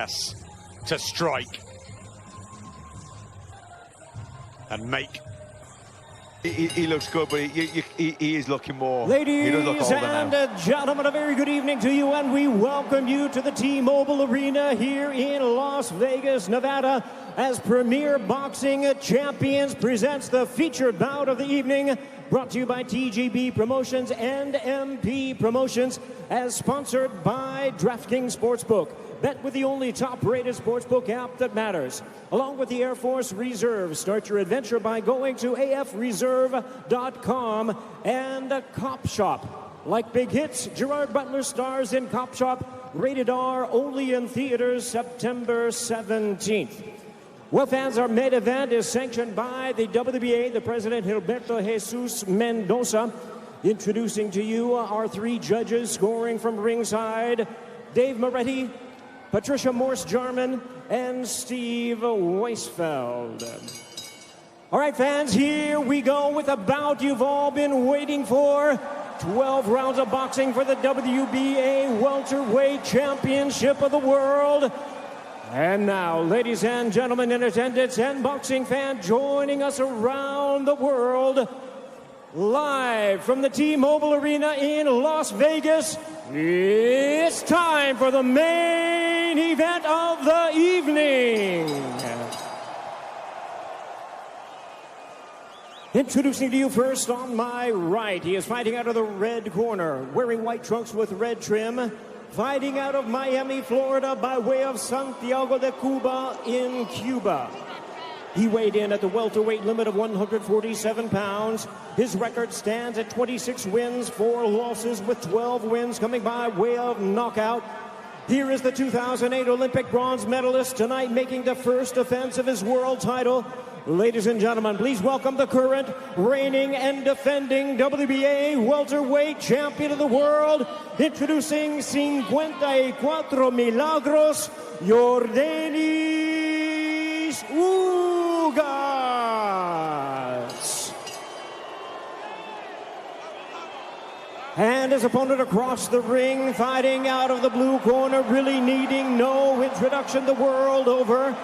Ugas to strike and make. He looks good, but he is looking more. Ladies older and now. gentlemen, a very good evening to you, and we welcome you to the T-Mobile Arena here in Las Vegas, Nevada, as Premier Boxing Champions presents the featured bout of the evening, brought to you by TGB Promotions and MP Promotions, as sponsored by DraftKings Sportsbook. Bet with the only top-rated sportsbook app that matters. Along with the Air Force Reserve, start your adventure by going to afreserve.com and Cop Shop. Like big hits, Gerard Butler stars in Cop Shop, rated R, only in theaters September 17th. Well, fans, our main event is sanctioned by the WBA, the President Gilberto Jesus Mendoza. Introducing to you our three judges scoring from ringside, Dave Moretti, Patricia Morse-Jarman, and Steve Weisfeld. All right, fans, here we go with a bout you've all been waiting for. 12 rounds of boxing for the WBA Welterweight Championship of the World. And now, ladies and gentlemen in attendance and boxing fans joining us around the world, live from the T-Mobile Arena in Las Vegas, it's time for the main event of the evening. Introducing to you first on my right, he is fighting out of the red corner, wearing white trunks with red trim, fighting out of Miami, Florida, by way of Santiago de Cuba in Cuba. He weighed in at the welterweight limit of 147 pounds. His record stands at 26 wins, 4 losses, with 12 wins coming by way of knockout. Here is the 2008 Olympic bronze medalist, tonight making the first defense of his world title. Ladies and gentlemen, please welcome the current, reigning and defending WBA welterweight champion of the world, introducing 54 Milagros, Yordenis Ugas. And his opponent across the ring, fighting out of the blue corner, really needing no introduction the world over,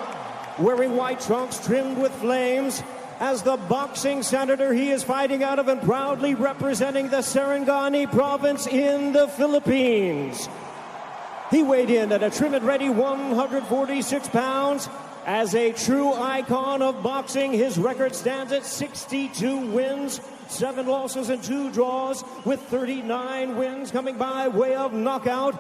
wearing white trunks trimmed with flames. As the boxing senator, he is fighting out of and proudly representing the Sarangani province in the Philippines. He weighed in at a trim and ready 146 pounds. As a true icon of boxing, his record stands at 62 wins, 7 losses and 2 draws, with 39 wins coming by way of knockout.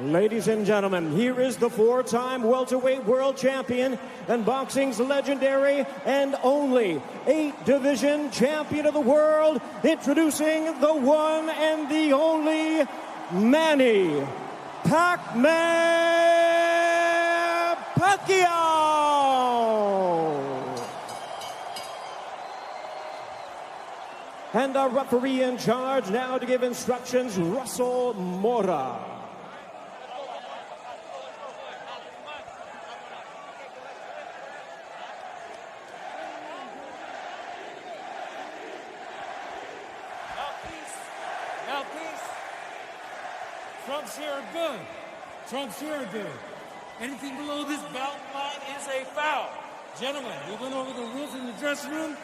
Ladies and gentlemen, here is the 4-time welterweight world champion and boxing's legendary and only 8-division champion of the world, introducing the one and the only Manny Pac-Man Pacquiao. And our referee in charge now to give instructions, Russell Mora. Trunks here are good. Trunks here are good. Anything below this belt line is a foul. Gentlemen, we went over the rules in the dressing room.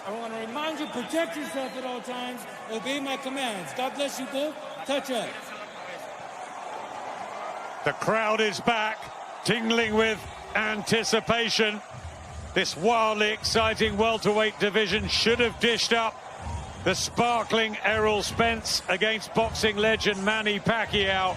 I want to remind you, protect yourself at all times. Obey my commands. God bless you both. Touch up. The crowd is back, tingling with anticipation. This wildly exciting welterweight division should have dished up the sparkling Errol Spence against boxing legend Manny Pacquiao.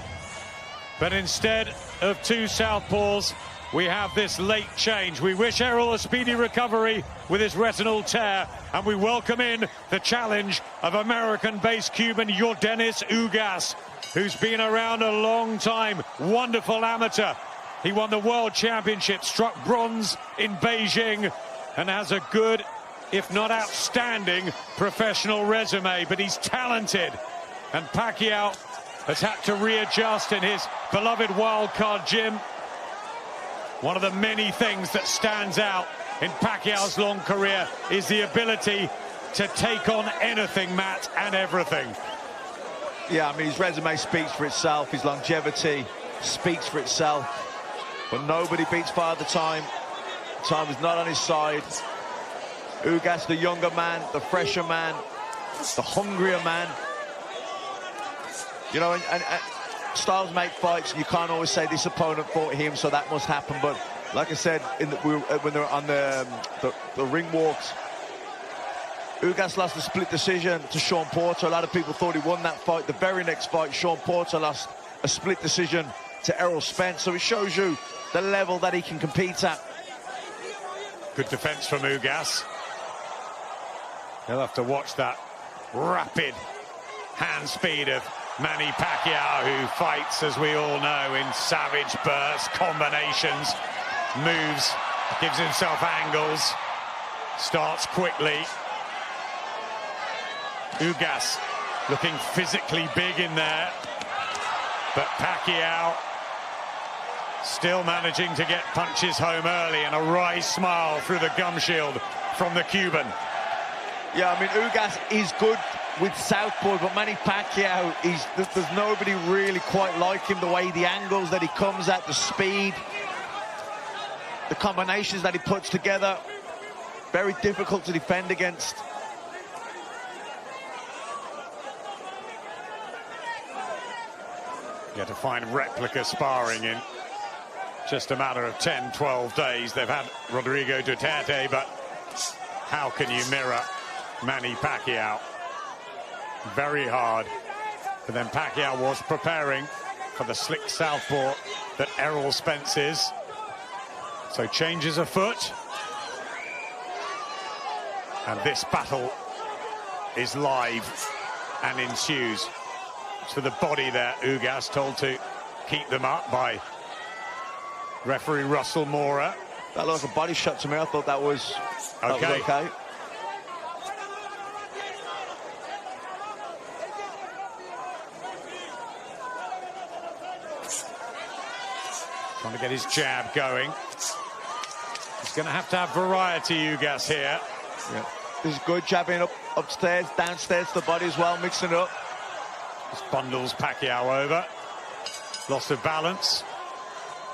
But instead of two southpaws, we have this late change. We wish Errol a speedy recovery with his retinal tear, and we welcome in the challenge of American-based Cuban Yordenis Ugas, who's been around a long time. Wonderful amateur. He won the World Championship, struck bronze in Beijing, and has a good, if not outstanding, professional resume. But he's talented, and Pacquiao has had to readjust in his beloved wildcard gym. One of the many things that stands out in Pacquiao's long career is the ability to take on anything, Matt, and everything. Yeah, I mean, his resume speaks for itself. His longevity speaks for itself. But nobody beats Father Time. Time is not on his side. Ugas, the younger man, the fresher man, the hungrier man. You know, and styles make fights. You can't always say this opponent fought him, so that must happen. But like I said, when they were on the ring walks, Ugas lost a split decision to Sean Porter. A lot of people thought he won that fight. The very next fight, Sean Porter lost a split decision to Errol Spence. So it shows you the level that he can compete at. Good defense from Ugas. He'll have to watch that rapid hand speed of Manny Pacquiao, who fights, as we all know, in savage bursts, combinations, moves, gives himself angles, starts quickly. Ugas looking physically big in there, but Pacquiao still managing to get punches home early, and a wry smile through the gum shield from the Cuban. Yeah, I mean, Ugas is good with southpaw, but Manny Pacquiao, there's nobody really quite like him. The way, the angles that he comes at, the speed, the combinations that he puts together, very difficult to defend against. Yeah, to find replica sparring in just a matter of 10, 12 days. They've had Rodrigo Duterte, but how can you mirror Manny Pacquiao? Very hard. But then Pacquiao was preparing for the slick southpaw that Errol Spence is. So changes afoot. And this battle is live and ensues. To the body there, Ugas told to keep them up by referee Russell Mora. That looked like a body shot to me. I thought that was okay. Trying to get his jab going. He's going to have variety, Ugas, here. Yeah. This is good, jabbing upstairs, downstairs to the body as well, mixing it up. Just bundles Pacquiao over. Loss of balance.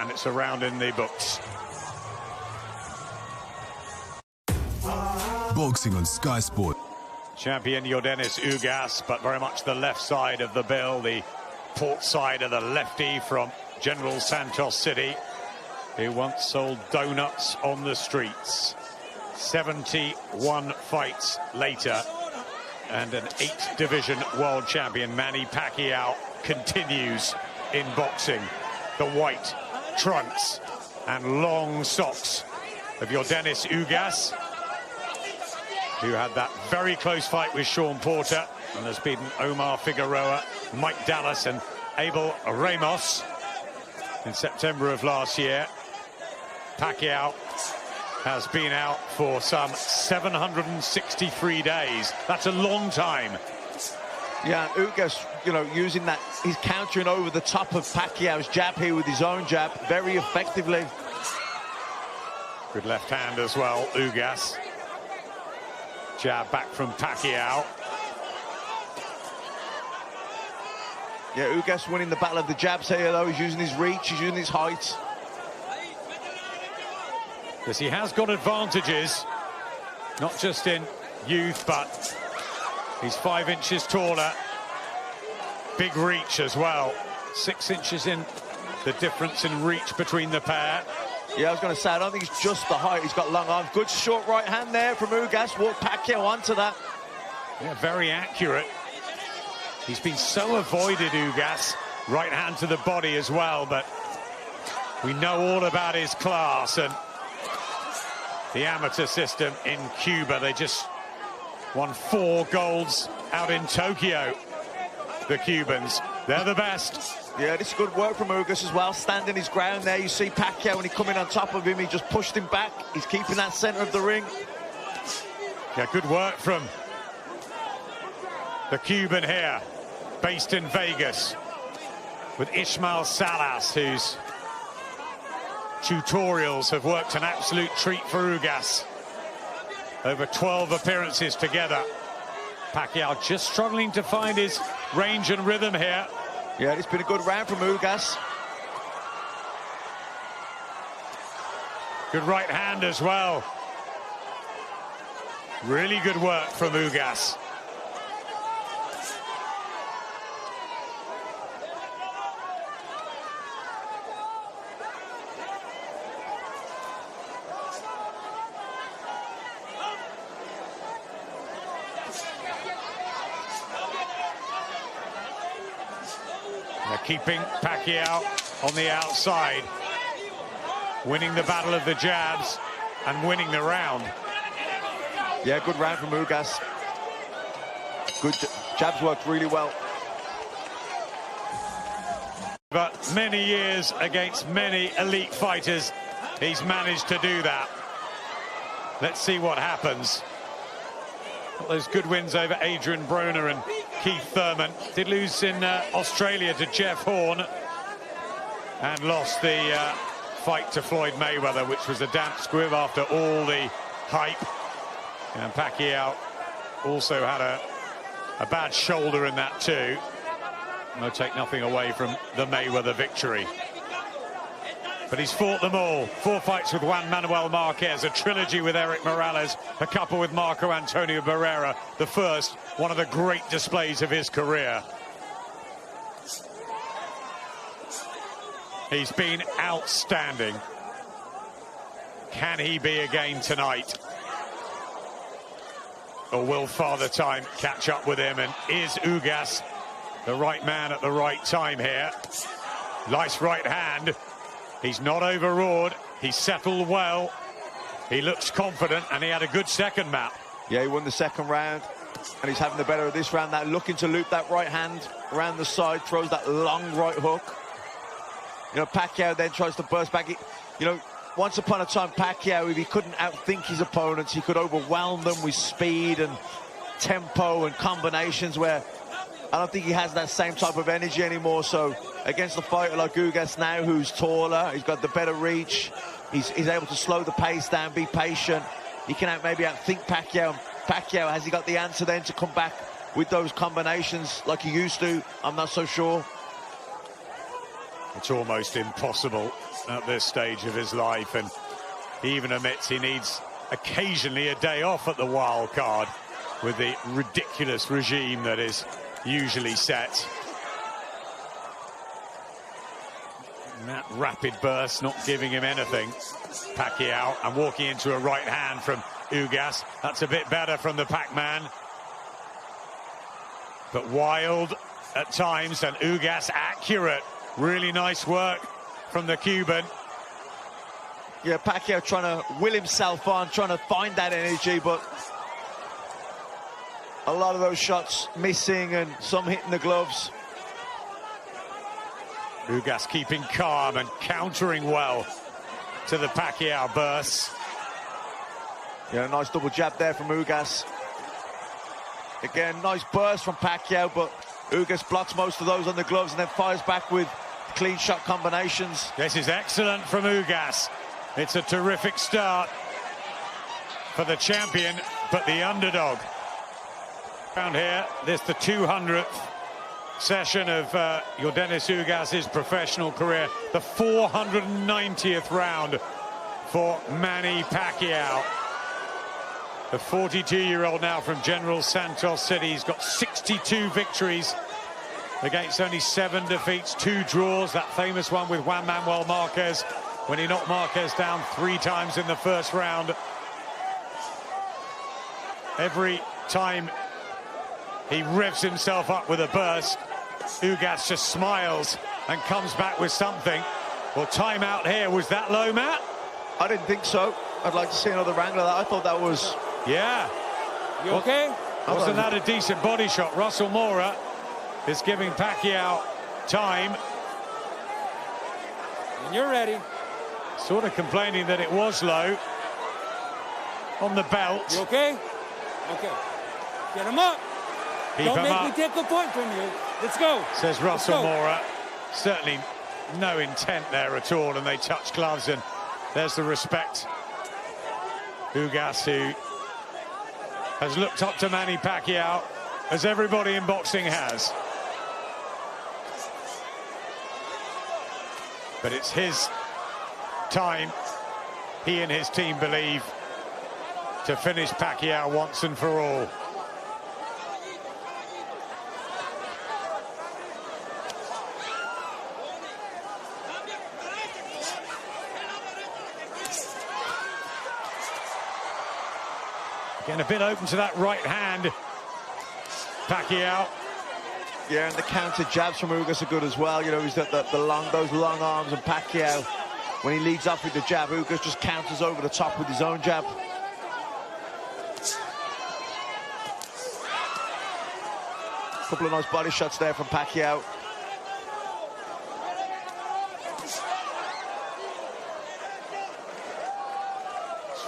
And it's a round in the books. Boxing on Sky Sport. Champion Yordenis Ugas, but very much the left side of the bill, the port side of the lefty from General Santos City, who once sold donuts on the streets. 71 fights later, and an 8th division world champion, Manny Pacquiao, continues in boxing. The white trunks and long socks of Yordenis Ugas, who had that very close fight with Sean Porter and has beaten Omar Figueroa, Mike Dallas and Abel Ramos in September of last year. Pacquiao has been out for some 763 days. That's a long time. Yeah, Ugas, you know, using that, he's countering over the top of Pacquiao's jab here with his own jab very effectively. Good left hand as well, Ugas. Jab back from Pacquiao. Yeah, Ugas winning the battle of the jabs here, though. He's using his reach, he's using his height. Yes, he has got advantages, not just in youth, but he's 5 inches taller. Big reach as well. 6 inches in the difference in reach between the pair. Yeah, I was going to say, I don't think it's just the height. He's got long arms. Good short right hand there from Ugas. Walked Pacquiao onto that. Yeah, very accurate. He's been so avoided, Ugas. Right hand to the body as well, but we know all about his class and the amateur system in Cuba. They just won 4 golds out in Tokyo, the Cubans. They're the best. Yeah, this is good work from Ugas as well, standing his ground there. You see Pacquiao, when he come in on top of him, he just pushed him back. He's keeping that center of the ring. Yeah, good work from the Cuban here, based in Vegas, with Ismael Salas, whose tutorials have worked an absolute treat for Ugas. Over 12 appearances together. Pacquiao just struggling to find his range and rhythm here. Yeah, it's been a good round from Ugas. Good right hand as well. Really good work from Ugas. They're keeping Pacquiao on the outside, winning the battle of the jabs and winning the round. Yeah, good round from Ugas. Good jabs worked really well. But many years against many elite fighters, he's managed to do that. Let's see what happens. Got those good wins over Adrian Broner and Keith Thurman. Did lose in Australia to Jeff Horn and lost the fight to Floyd Mayweather, which was a damp squib after all the hype. And Pacquiao also had a bad shoulder in that too. No, take nothing away from the Mayweather victory. But he's fought them all. 4 fights with Juan Manuel Marquez, a trilogy with Eric Morales, a couple with Marco Antonio Barrera. The first, one of the great displays of his career. He's been outstanding. Can he be again tonight? Or will Father Time catch up with him? And is Ugas the right man at the right time here? Nice right hand. He's not overawed. He's settled well. He looks confident, and he had a good second, Matt. Yeah, he won the second round, and he's having the better of this round. That looking to loop that right hand around the side, throws that long right hook. You know, Pacquiao then tries to burst back. You know, once upon a time, Pacquiao, if he couldn't outthink his opponents, he could overwhelm them with speed and tempo and combinations, where I don't think he has that same type of energy anymore. So against a fighter like Ugas now, who's taller, he's got the better reach, he's able to slow the pace down, be patient. He can maybe outthink Pacquiao. Pacquiao, has he got the answer then to come back with those combinations like he used to? I'm not so sure. It's almost impossible at this stage of his life, and he even admits he needs occasionally a day off at the wild card with the ridiculous regime that is usually set. And that rapid burst not giving him anything. Pacquiao, and walking into a right hand from Ugas. That's a bit better from the Pac-Man. But wild at times, and Ugas accurate. Really nice work from the Cuban. Yeah, Pacquiao trying to will himself on, trying to find that energy, but a lot of those shots missing and some hitting the gloves. Ugas keeping calm and countering well to the Pacquiao bursts. Yeah, nice double jab there from Ugas. Again, nice burst from Pacquiao, but Ugas blocks most of those on the gloves and then fires back with clean shot combinations. This is excellent from Ugas. It's a terrific start for the champion, but the underdog. Around here, this the 200th session of Yordenis Ugas' professional career, the 490th round for Manny Pacquiao. The 42-year-old now from General Santos City. He's got 62 victories against only 7 defeats, 2 draws. That famous one with Juan Manuel Marquez when he knocked Marquez down 3 times in the first round. Every time he revs himself up with a burst, Ugas just smiles and comes back with something. Well, time out here. Was that low, Matt? I didn't think so. I'd like to see another round of that. I thought that was... Yeah. You okay? Wasn't that a decent body shot? Russell Mora is giving Pacquiao time. When you're ready. Sort of complaining that it was low on the belt. You okay? Okay. Get him up. Don't make me take a point from you. Let's go. Says Russell Mora. Certainly no intent there at all, and they touch gloves, and there's the respect. Ugas, who has looked up to Manny Pacquiao, as everybody in boxing has. But it's his time he and his team believe, to finish Pacquiao once and for all. Getting a bit open to that right hand, Pacquiao. Yeah, and the counter jabs from Ugas are good as well. You know, he's got those long arms, and Pacquiao, when he leads up with the jab, Ugas just counters over the top with his own jab. Couple of nice body shots there from Pacquiao.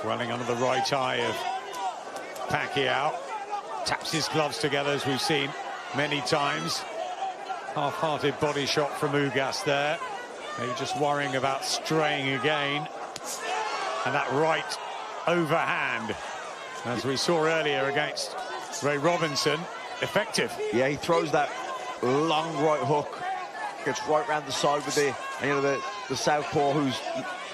Swelling under the right eye of Pacquiao. Taps his gloves together, as we've seen many times. Half-hearted body shot from Ugas there. Maybe just worrying about straying again. And that right overhand, as we saw earlier against Ray Robinson, effective. Yeah, he throws that long right hook, gets right round the side with the, you know, the southpaw, who's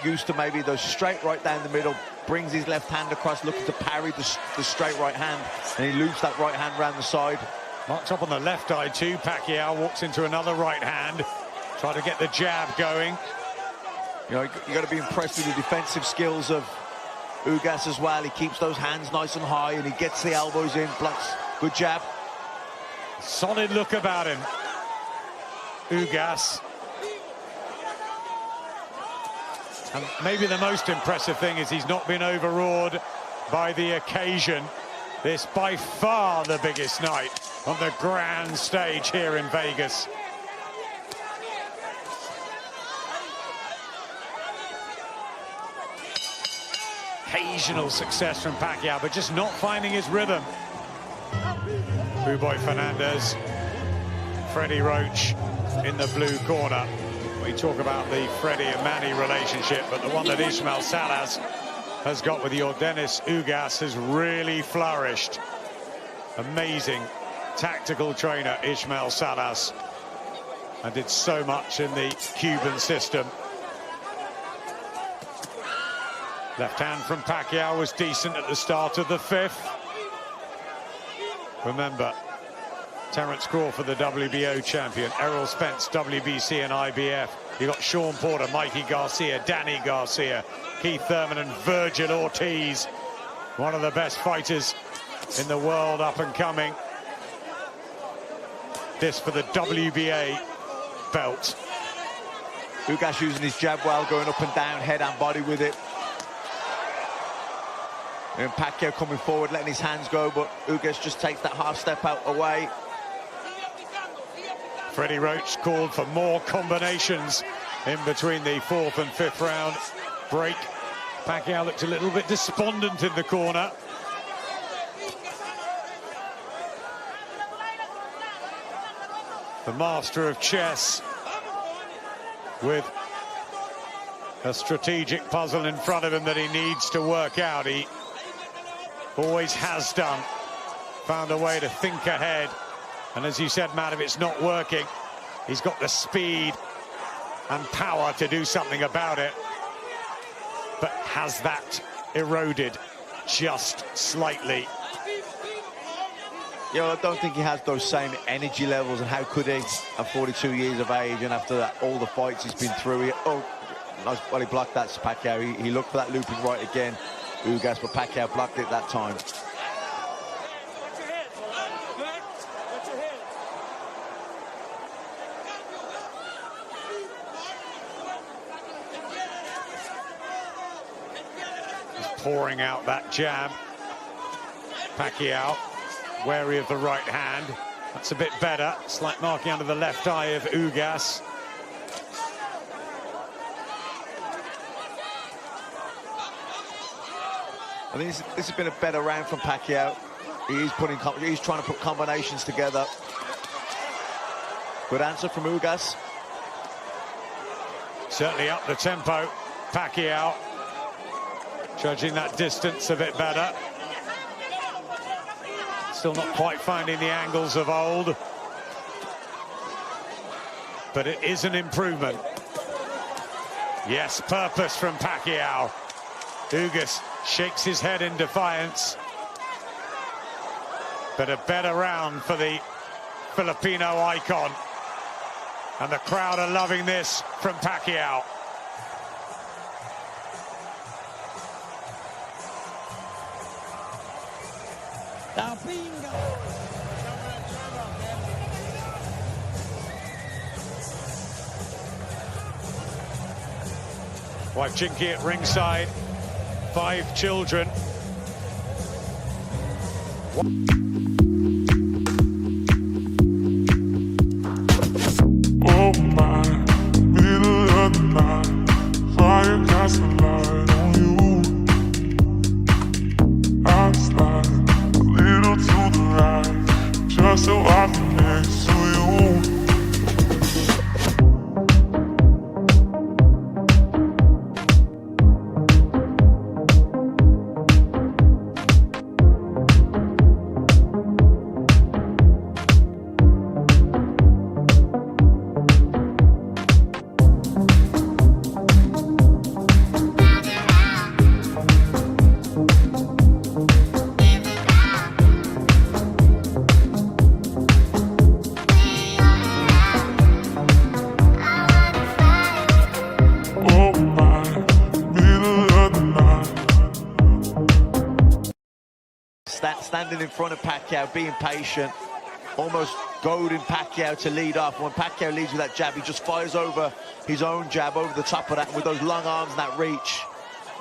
used to maybe those straight right down the middle, brings his left hand across, looking to parry the straight right hand, and he loops that right hand round the side. Marked up on the left eye too. Pacquiao walks into another right hand, try to get the jab going. You know, you got to be impressed with the defensive skills of Ugas as well. He keeps those hands nice and high, and he gets the elbows in, blocks. Good jab. Solid look about him, Ugas. And maybe the most impressive thing is he's not been overawed by the occasion. This by far the biggest night on the grand stage here in Vegas. Occasional success from Pacquiao, but just not finding his rhythm. Boy Fernandez, Freddie Roach in the blue corner. We talk about the Freddie and Manny relationship, but the one that Ismael Salas has got with Yordenis Ugas has really flourished. Amazing tactical trainer, Ismael Salas, and did so much in the Cuban system. Left hand from Pacquiao was decent at the start of the fifth. Remember, Terence Crawford, the WBO champion, Errol Spence, WBC and IBF. You got Sean Porter, Mikey Garcia, Danny Garcia, Keith Thurman and Virgil Ortiz. One of the best fighters in the world, up and coming. This for the WBA belt. Ugas using his jab well, going up and down, head and body with it. And Pacquiao coming forward, letting his hands go, but Ugas just takes that half step out away. Freddie Roach called for more combinations in between the fourth and fifth round break. Pacquiao looked a little bit despondent in the corner. The master of chess with a strategic puzzle in front of him that he needs to work out. He always has done. Found a way to think ahead. And as you said, Matt, if it's not working, he's got the speed and power to do something about it. But has that eroded just slightly? Yeah, I don't think he has those same energy levels, and how could he at 42 years of age, and after that, all the fights he's been through. Well, he blocked that, Pacquiao. He looked for that looping right again, Ugas, but Pacquiao blocked it that time. Pouring out that jab. Pacquiao wary of the right hand. That's a bit better. Slight marking under the left eye of Ugas. I think this has been a better round from Pacquiao. He's trying to put combinations together. Good answer from Ugas. Certainly up the tempo. Pacquiao judging that distance a bit better. Still not quite finding the angles of old, but it is an improvement. Yes, purpose from Pacquiao. Ugas shakes his head in defiance. But a better round for the Filipino icon. And the crowd are loving this from Pacquiao. Wife Chinky at ringside, 5 children. Oh my, middle of the night, fire casts a light on you. I slide a little to the right, just so I can next to you. Standing in front of Pacquiao, being patient, almost goading Pacquiao to lead off. When Pacquiao leads with that jab, he just fires over his own jab over the top of that, and with those long arms and that reach,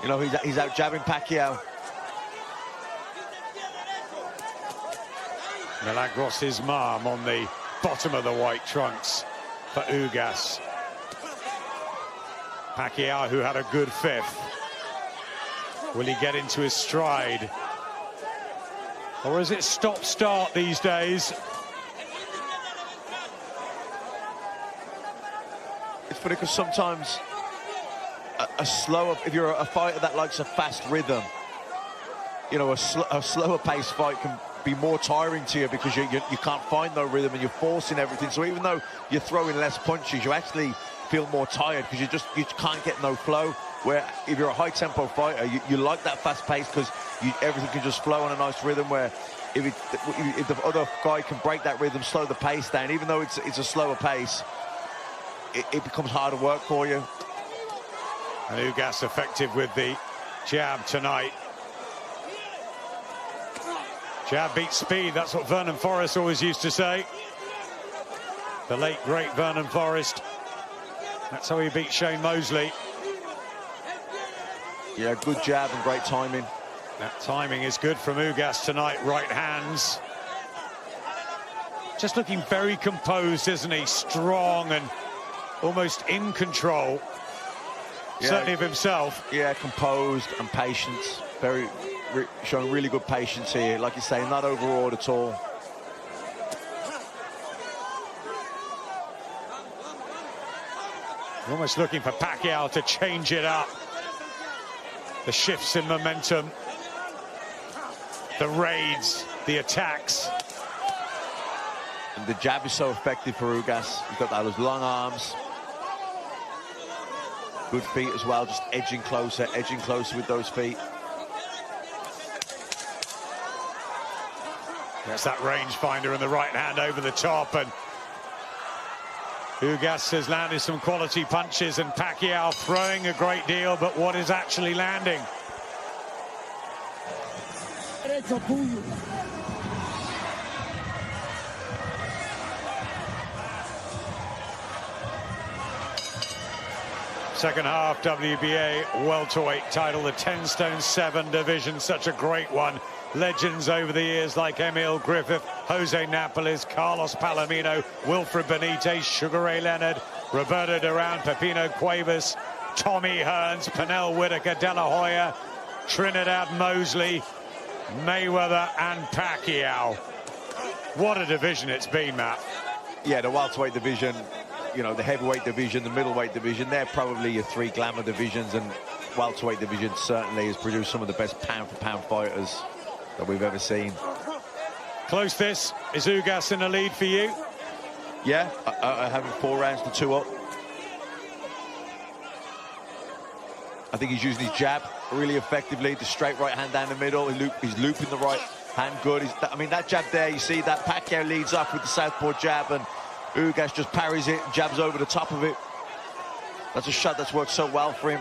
you know, he's out jabbing Pacquiao. Milagros' mom on the bottom of the white trunks for Ugas. Pacquiao, who had a good 5th. Will he get into his stride? Or is it stop-start these days? It's funny because sometimes a slower, if you're a fighter that likes a fast rhythm, you know, a slower paced fight can be more tiring to you because you can't find no rhythm and you're forcing everything. So even though you're throwing less punches, you actually feel more tired because you can't get no flow. Where if you're a high-tempo fighter, you like that fast pace because everything can just flow on a nice rhythm. Where if the other guy can break that rhythm, slow the pace down, even though it's a slower pace, it becomes harder work for you. And Ugas effective with the jab tonight. Jab beats speed, that's what Vernon Forrest always used to say. The late, great Vernon Forrest. That's how he beat Shane Mosley. Yeah, good jab and great timing. That timing is good from Ugas tonight, right hands. Just looking very composed, isn't he? Strong and almost in control, yeah, certainly of himself. Yeah, composed and patience. Showing really good patience here. Like you say, not overawed at all. Almost looking for Pacquiao to change it up. The shifts in momentum, the raids, the attacks. And the jab is so effective for Ugas. He's got those long arms. Good feet as well, just edging closer with those feet. There's that rangefinder in the right hand over the top, and Ugas has landed some quality punches, and Pacquiao throwing a great deal, but what is actually landing? Second half WBA welterweight title, the 10 stone 7 division, such a great one. Legends over the years like Emil Griffith, Jose Napoles, Carlos Palomino, Wilfred Benitez, Sugar Ray Leonard, Roberto Duran, Pepino Cuevas, Tommy Hearns, Pernell Whitaker, De La Hoya, Trinidad Mosley, Mayweather and Pacquiao. What a division it's been, Matt. Yeah, the welterweight division, you know, the heavyweight division, the middleweight division, they're probably your 3 glamour divisions, and welterweight division certainly has produced some of the best pound-for-pound fighters that we've ever seen. Close this. Is Ugas in the lead for you? Yeah, having 4 rounds to 2 up. I think he's using his jab really effectively. The straight right hand down the middle. He's looping the right hand good. I mean, that jab there, you see that Pacquiao leads up with the southpaw jab, and Ugas just parries it, jabs over the top of it. That's a shot that's worked so well for him.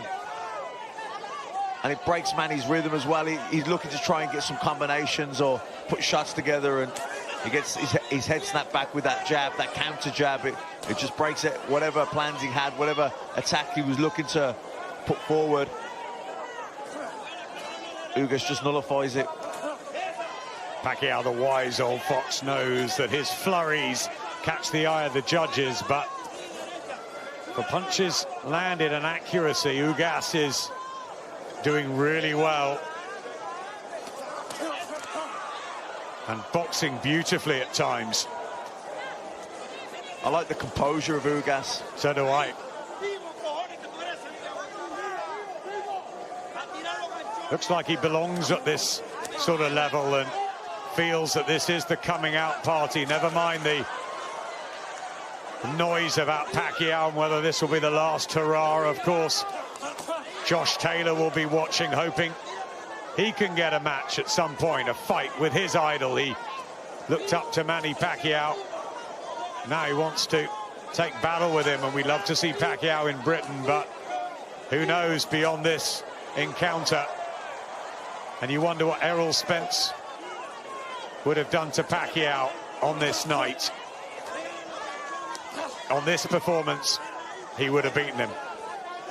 And it breaks Manny's rhythm as well. He's looking to try and get some combinations or put shots together, and he gets his head snapped back with that jab, that counter jab. It just breaks it, whatever plans he had, whatever attack he was looking to put forward. Ugas just nullifies it. Pacquiao, the wise old fox, knows that his flurries catch the eye of the judges, but for punches landed and accuracy, Ugas is doing really well. And boxing beautifully at times. I like the composure of Ugas. So do I. Looks like he belongs at this sort of level and feels that this is the coming out party. Never mind the noise about Pacquiao and whether this will be the last hurrah. Of course, Josh Taylor will be watching, hoping he can get a match at some point, a fight with his idol. He looked up to Manny Pacquiao. Now he wants to take battle with him, and we love to see Pacquiao in Britain, but who knows beyond this encounter. And you wonder what Errol Spence would have done to Pacquiao on this night. On this performance, he would have beaten him.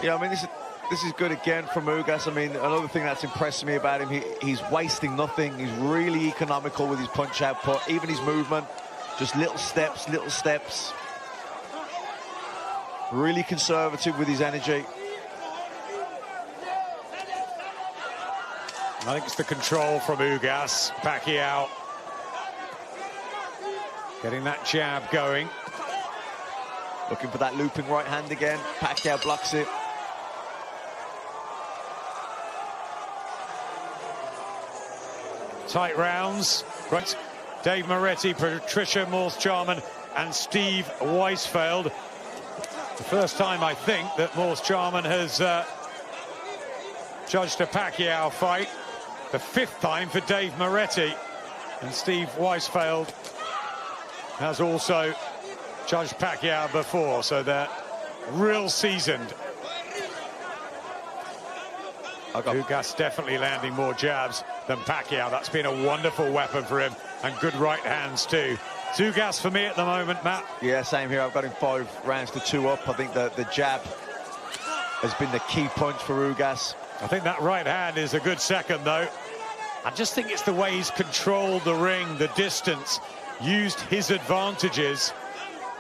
Yeah, I mean, this is good again from Ugas. I mean, another thing that's impressed me about him, he's wasting nothing. He's really economical with his punch output, even his movement. Just little steps, little steps. Really conservative with his energy. I think it's the control from Ugas. Pacquiao getting that jab going. Looking for that looping right hand again. Pacquiao blocks it. Tight rounds. Right. Dave Moretti, Patricia Morse-Charman and Steve Weisfeld. The first time, I think, that Morse-Charman has judged a Pacquiao fight. The fifth time for Dave Moretti. And Steve Weisfeld has also judged Pacquiao before, so they're real seasoned. Ugas definitely landing more jabs than Pacquiao. That's been a wonderful weapon for him, and good right hands too. Ugas for me at the moment, Matt. Yeah, same here. I've got him 5 rounds to 2 up. I think the jab has been the key punch for Ugas. I think that right hand is a good second, though. I just think it's the way he's controlled the ring, the distance, used his advantages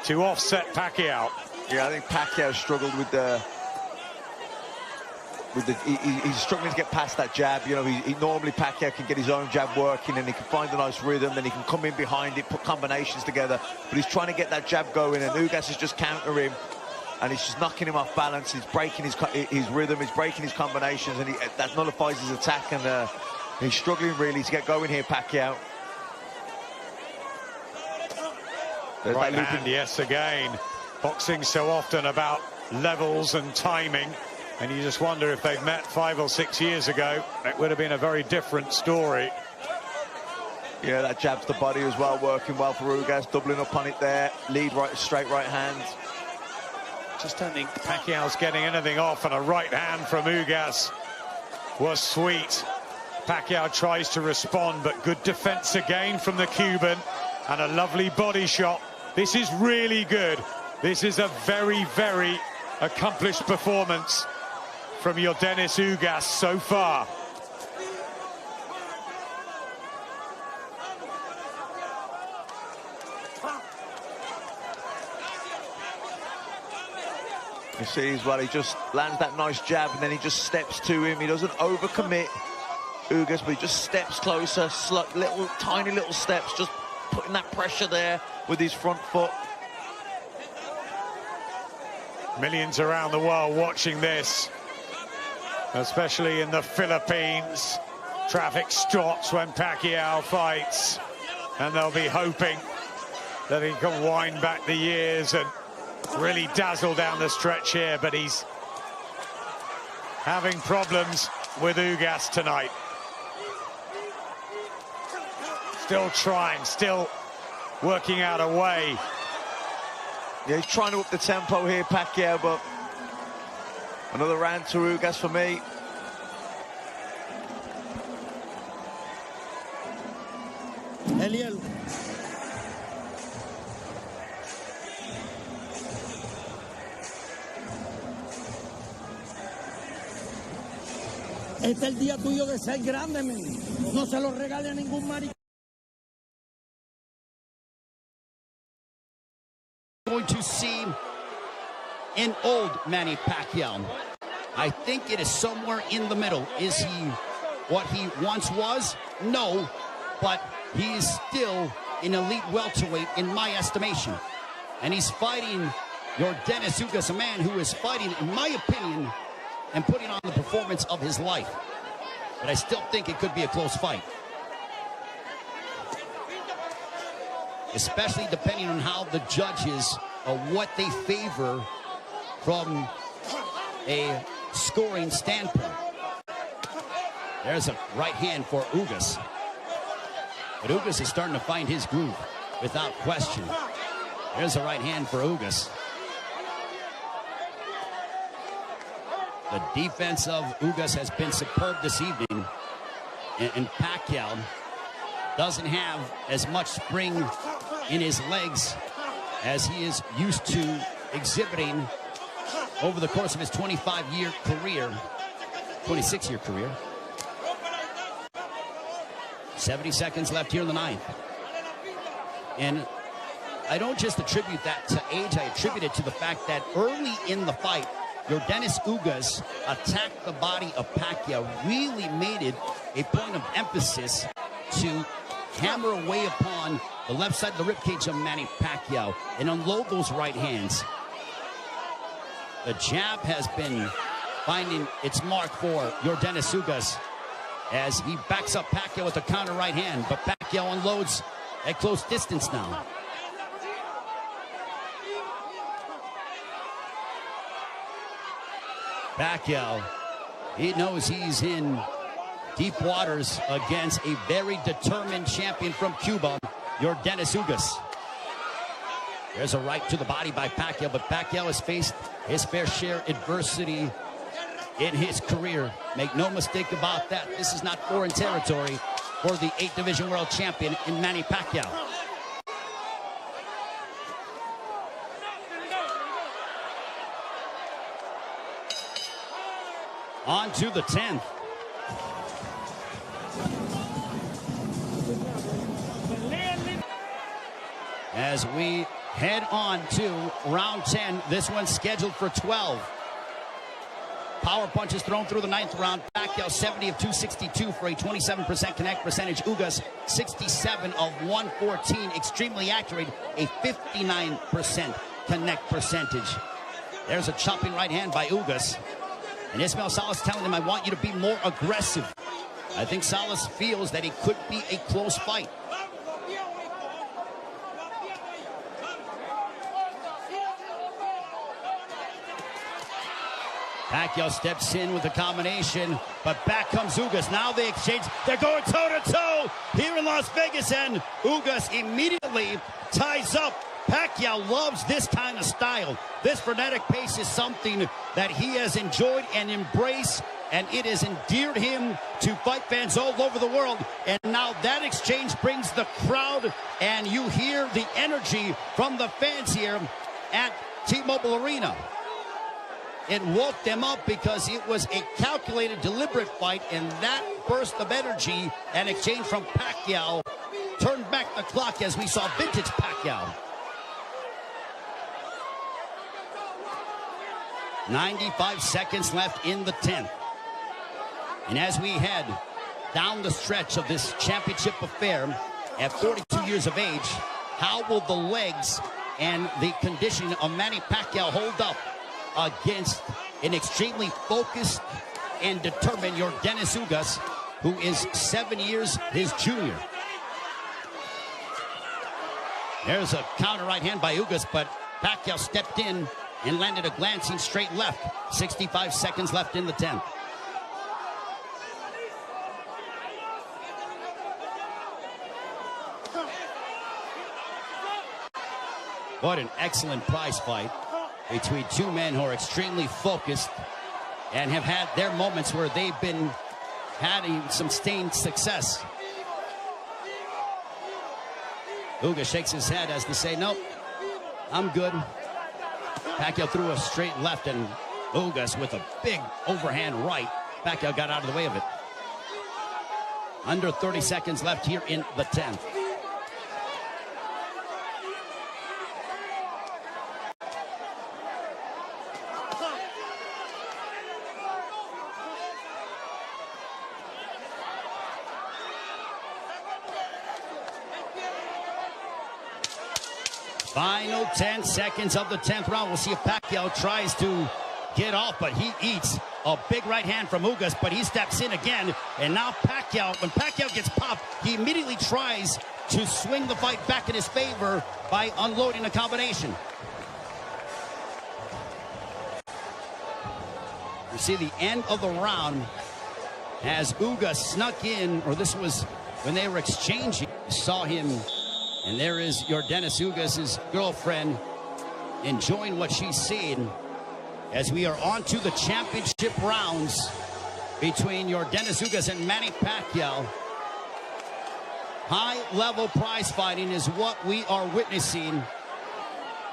to offset Pacquiao. Yeah, I think Pacquiao struggled with the... he's struggling to get past that jab. You know, he normally, Pacquiao can get his own jab working and he can find a nice rhythm, then he can come in behind it, put combinations together, but he's trying to get that jab going, and Ugas is just countering him, and he's just knocking him off balance. He's breaking his rhythm, he's breaking his combinations, and that nullifies his attack, and he's struggling really to get going here, Pacquiao. There's right hand, yes, again. Boxing so often about levels and timing, and you just wonder if they'd met 5 or 6 years ago, it would have been a very different story. Yeah, that jabs the body as well, working well for Ugas, doubling up on it there. Lead right, straight right hand. Just don't think Pacquiao's getting anything off, and a right hand from Ugas was sweet. Pacquiao tries to respond, but good defense again from the Cuban, and a lovely body shot. This is really good. This is a very, very accomplished performance from Yordenis Ugas so far. You see as well, he just lands that nice jab, and then he just steps to him. He doesn't overcommit, Ugas, but he just steps closer, little, tiny little steps, just putting that pressure there with his front foot. Millions around the world watching this, especially in the Philippines. Traffic stops when Pacquiao fights, and they'll be hoping that he can wind back the years and really dazzle down the stretch here, but he's having problems with Ugas tonight. Still trying, still working out a way. Yeah, he's trying to up the tempo here, Pacquiao, but another round to Ugas for me. Eliel. Este es el día tuyo de ser grande, men. No se lo regale a ningún maricón. Going to see an old Manny Pacquiao. I think it is somewhere in the middle. Is he what he once was? No, but he is still an elite welterweight in my estimation. And he's fighting Yordenis Ugas, a man who is fighting, in my opinion, and putting on the performance of his life. But I still think it could be a close fight. Especially depending on how the judges, what they favor from a scoring standpoint. There's a right hand for Ugas. But Ugas is starting to find his groove, without question. There's a right hand for Ugas. The defense of Ugas has been superb this evening. And Pacquiao doesn't have as much spring in his legs as he is used to exhibiting over the course of his 25-year career, 26-year career. 70 seconds left here in the ninth. And I don't just attribute that to age, I attribute it to the fact that early in the fight, Yordenis Ugas attacked the body of Pacquiao, really made it a point of emphasis to hammer away upon the left side of the ribcage of Manny Pacquiao and unload those right hands. The jab has been finding its mark for Yordenis Ugas as he backs up Pacquiao with a counter right hand, but Pacquiao unloads at close distance now. Pacquiao, he knows he's in deep waters against a very determined champion from Cuba, Yordenis Ugas. There's a right to the body by Pacquiao, but Pacquiao has faced his fair share adversity in his career. Make no mistake about that. This is not foreign territory for the 8th Division World Champion in Manny Pacquiao. On to the 10th. As we head on to round 10, this one's scheduled for 12. Power punches thrown through the 9th round. Pacquiao 70 of 262 for a 27% connect percentage. Ugas 67 of 114. Extremely accurate, a 59% connect percentage. There's a chopping right hand by Ugas. And Ismael Salas telling him, I want you to be more aggressive. I think Salas feels that it could be a close fight. Pacquiao steps in with a combination, but back comes Ugas. Now they exchange. They're going toe-to-toe here in Las Vegas, and Ugas immediately ties up. Pacquiao loves this kind of style. This frenetic pace is something that he has enjoyed and embraced, and it has endeared him to fight fans all over the world. And now that exchange brings the crowd, and you hear the energy from the fans here at T-Mobile Arena. It woke them up because it was a calculated, deliberate fight, and that burst of energy and exchange from Pacquiao turned back the clock as we saw vintage Pacquiao. 95 seconds left in the 10th. And as we head down the stretch of this championship affair at 42 years of age, how will the legs and the conditioning of Manny Pacquiao hold up against an extremely focused and determined Yordenis Ugas, who is 7 years his junior? There's a counter right hand by Ugas, but Pacquiao stepped in and landed a glancing straight left. 65 seconds left in the 10th. What an excellent prize fight between two men who are extremely focused and have had their moments where they've been having some sustained success. Ugas shakes his head as to say, nope, I'm good. Pacquiao threw a straight left, and Ugas with a big overhand right. Pacquiao got out of the way of it. Under 30 seconds left here in the 10th. Final 10 seconds of the 10th round. We'll see if Pacquiao tries to get off, but he eats a big right hand from Ugas, but he steps in again. And now Pacquiao, when Pacquiao gets popped, he immediately tries to swing the fight back in his favor by unloading a combination. You see the end of the round as Ugas snuck in, or this was when they were exchanging. You saw him. And there is Yordenis Ugas' girlfriend enjoying what she's seen as we are on to the championship rounds between Yordenis Ugas and Manny Pacquiao. High-level prize fighting is what we are witnessing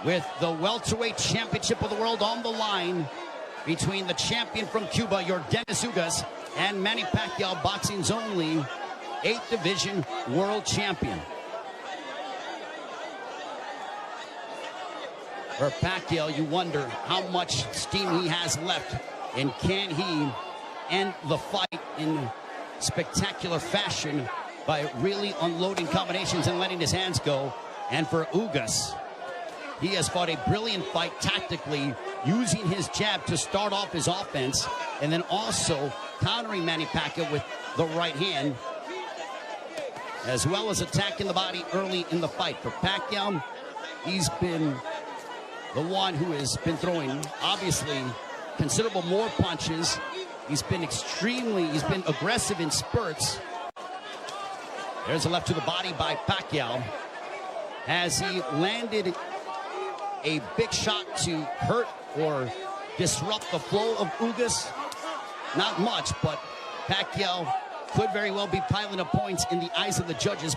with the welterweight championship of the world on the line between the champion from Cuba, Yordenis Ugas, and Manny Pacquiao, boxing's only 8th division world champion. For Pacquiao, you wonder how much steam he has left, and can he end the fight in spectacular fashion by really unloading combinations and letting his hands go. And for Ugas, he has fought a brilliant fight tactically, using his jab to start off his offense, and then also countering Manny Pacquiao with the right hand, as well as attacking the body early in the fight. For Pacquiao, he's been the one who has been throwing, obviously, considerable more punches. He's been aggressive in spurts. There's a left to the body by Pacquiao as he landed a big shot to hurt or disrupt the flow of Ugas. Not much, but Pacquiao could very well be piling up points in the eyes of the judges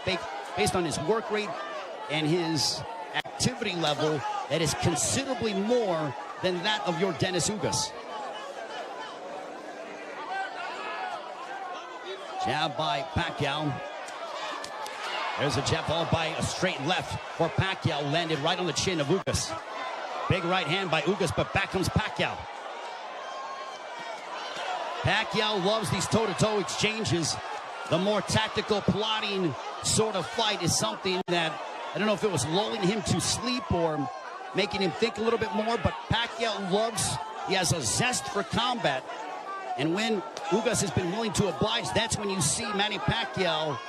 based on his work rate and his activity level that is considerably more than that of Yordenis Ugas. Jab by Pacquiao. There's a jab followed by a straight left for Pacquiao, landed right on the chin of Ugas. Big right hand by Ugas, but back comes Pacquiao. Pacquiao loves these toe-to-toe exchanges. The more tactical, plotting sort of fight is something that, I don't know if it was lulling him to sleep or making him think a little bit more, but Pacquiao loves, he has a zest for combat. And when Ugas has been willing to oblige, that's when you see Manny Pacquiao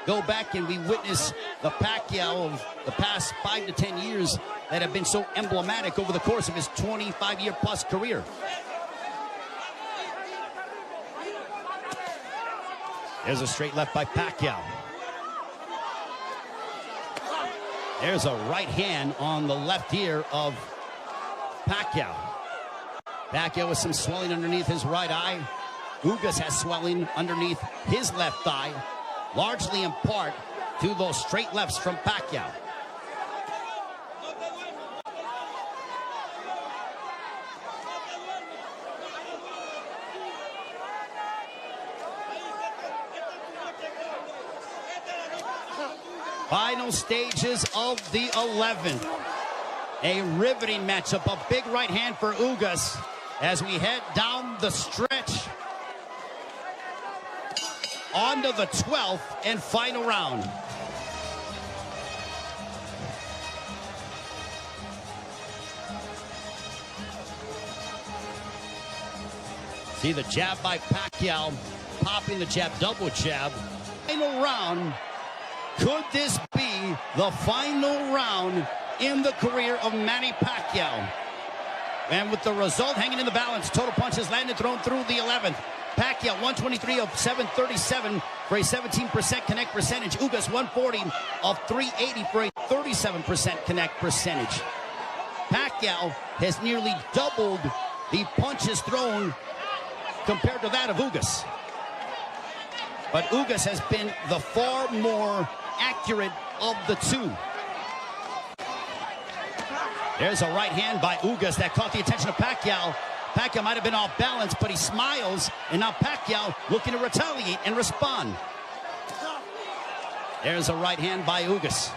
go back, and we witness the Pacquiao of the past 5 to 10 years that have been so emblematic over the course of his 25-year-plus career. There's a straight left by Pacquiao. There's a right hand on the left ear of Pacquiao. Pacquiao with some swelling underneath his right eye. Ugas has swelling underneath his left eye, largely in part to those straight lefts from Pacquiao. Final stages of the 11th. A riveting matchup, a big right hand for Ugas as we head down the stretch onto the 12th and final round. See the jab by Pacquiao, popping the jab, double jab. Final round. Could this be the final round in the career of Manny Pacquiao? And with the result hanging in the balance, total punches landed thrown through the 11th. Pacquiao 123 of 737 for a 17% connect percentage. Ugas 140 of 380 for a 37% connect percentage. Pacquiao has nearly doubled the punches thrown compared to that of Ugas. But Ugas has been the far more accurate of the two. There's a right hand by Ugas that caught the attention of Pacquiao. Pacquiao might have been off balance, but he smiles, and now Pacquiao looking to retaliate and respond. There's a right hand by Ugas.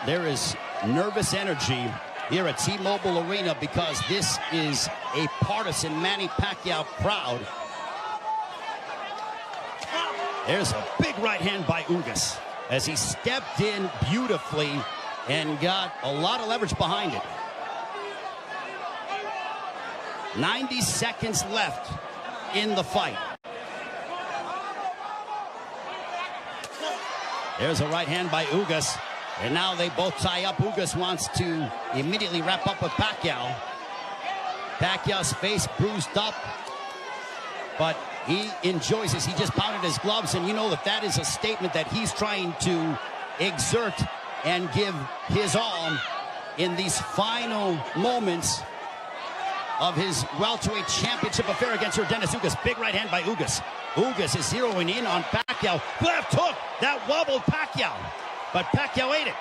There is nervous energy here at T-Mobile Arena because this is a partisan Manny Pacquiao crowd. There's a big right hand by Ugas as he stepped in beautifully and got a lot of leverage behind it. 90 seconds left in the fight. There's a right hand by Ugas. And now they both tie up. Ugas wants to immediately wrap up with Pacquiao. Pacquiao's face bruised up, but he enjoys this. He just pounded his gloves, and you know that is a statement that he's trying to exert and give his all in these final moments of his welterweight championship affair against Yordenis Ugas. Big right hand by Ugas. Ugas is zeroing in on Pacquiao. Left hook that wobbled Pacquiao, but Pacquiao ate it.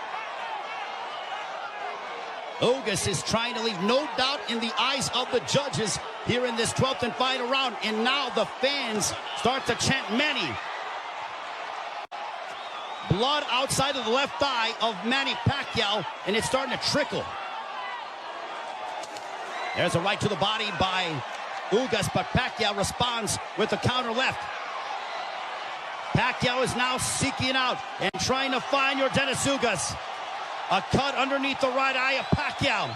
Ugas is trying to leave no doubt in the eyes of the judges here in this 12th and final round. And now the fans start to chant Manny. Blood outside of the left thigh of Manny Pacquiao, and it's starting to trickle. There's a right to the body by Ugas, but Pacquiao responds with the counter left. Pacquiao is now seeking out and trying to find Yordenis Ugas. A cut underneath the right eye of Pacquiao.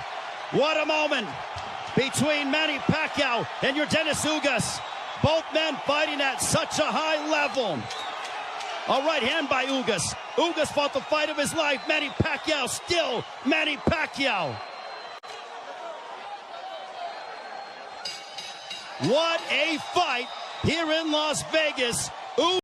What a moment between Manny Pacquiao and Yordenis Ugas. Both men fighting at such a high level. A right hand by Ugas. Ugas fought the fight of his life. Manny Pacquiao still Manny Pacquiao. What a fight here in Las Vegas.